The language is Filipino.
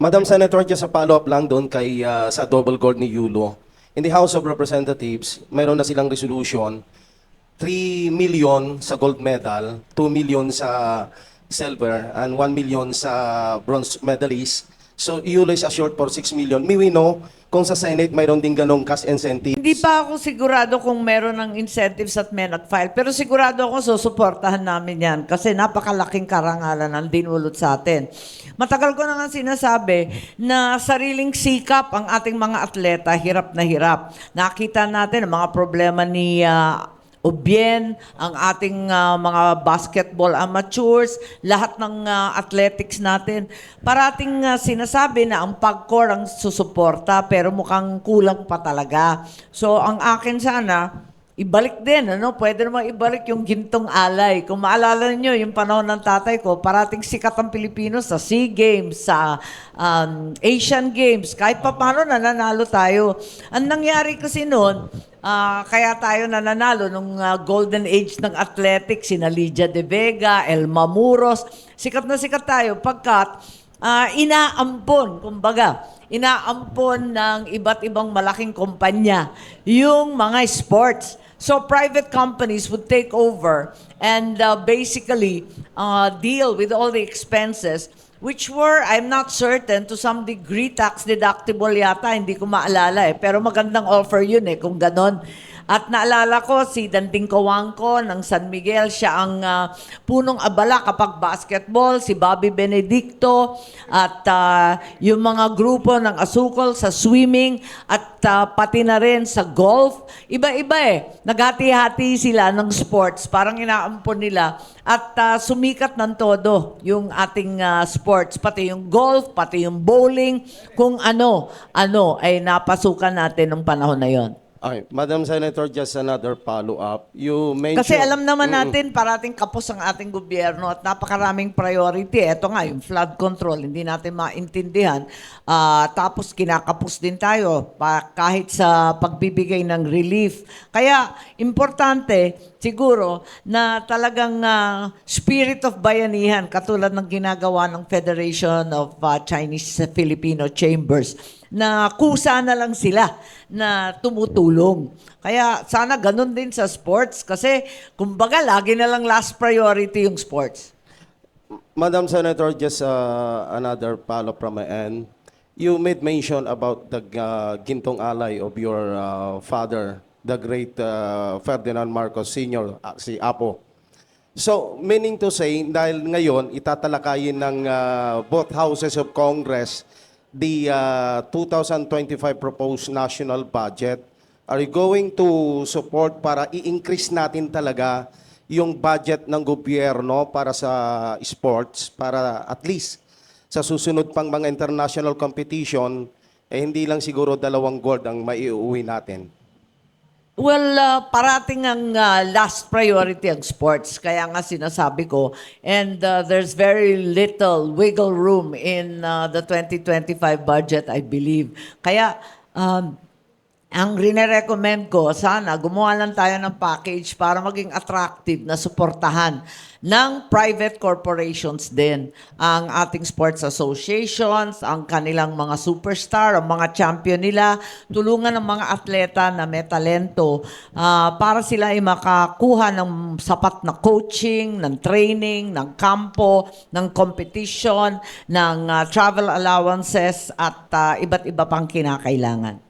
Madam Senator, just a follow-up lang doon kay sa double gold ni Yulo. In the House of Representatives, mayroon na silang resolution, 3 million sa gold medal, 2 million sa silver, and 1 million sa bronze medalist. So Yulo is assured for 6 million. May we know kung sa Senate mayroon din ganong cash incentive? Hindi pa ako sigurado kung meron ng incentives at may nag-file. Pero sigurado ako susuportahan namin yan kasi napakalaking karangalan ang dinulot sa atin. Matagal ko na nga sinasabi na sariling sikap ang ating mga atleta, hirap na hirap. Nakita natin ang mga problema ni Ubien, ang ating mga basketball amateurs, lahat ng athletics natin. Parating sinasabi na ang PAGCOR ang susuporta pero mukhang kulang pa talaga. So ang akin sana, ibalik din, ano? Pwede naman ibalik yung gintong alay. Kung maalala niyo yung panahon ng tatay ko, parating sikat ang Pilipino sa SEA Games, sa Asian Games, kahit pa paano nananalo tayo. Ang nangyari kasi noon, kaya tayo nananalo nung golden age ng athletics, sina Lydia De Vega, Elma Muros. Sikat na sikat tayo pagkat inaampon ng iba't ibang malaking kumpanya yung mga sports. So private companies would take over and basically deal with all the expenses which were, I'm not certain, to some degree tax deductible yata, hindi ko maalala pero magandang offer yun kung ganon. At naalala ko si Danding Coangco ng San Miguel, siya ang punong abala kapag basketball, si Bobby Benedicto, at yung mga grupo ng Asukol sa swimming, at pati na rin sa golf. Iba-iba naghati-hati sila ng sports, parang inaampon nila. At sumikat ng todo yung ating sports, pati yung golf, pati yung bowling, kung ano ay napasukan natin ng panahon na yon. Okay, Madam Senator, just another follow-up. You mentioned... Kasi alam naman natin, parating kapos ang ating gobyerno at napakaraming priority. Ito nga, yung flood control, hindi natin maintindihan. Tapos kinakapos din tayo kahit sa pagbibigay ng relief. Kaya, importante, siguro, na talagang spirit of bayanihan, katulad ng ginagawa ng Federation of Chinese Filipino Chambers, na kusa na lang sila na tumutulong. Kaya sana ganun din sa sports kasi kumbaga lagi na lang last priority yung sports. Madam Senator, just another follow-up from my end. You made mention about the gintong alay of your father, the great Ferdinand Marcos Sr., si Apo. So, meaning to say, dahil ngayon, itatalakayin ng both houses of Congress the 2025 proposed national budget, are you going to support para i-increase natin talaga yung budget ng gobyerno para sa sports, para at least sa susunod pang mga international competition, hindi lang siguro 2 gold ang maiuwi natin? Well, parating ang last priority ang sports. Kaya nga sinasabi ko. And there's very little wiggle room in the 2025 budget, I believe. Kaya ang rine-recommend ko, sana gumawa lang tayo ng package para maging attractive na suportahan ng private corporations din. Ang ating sports associations, ang kanilang mga superstar, ang mga champion nila, tulungan ng mga atleta na may talento para sila ay makakuha ng sapat na coaching, ng training, ng kampo, ng competition, ng travel allowances at iba't iba pang kinakailangan.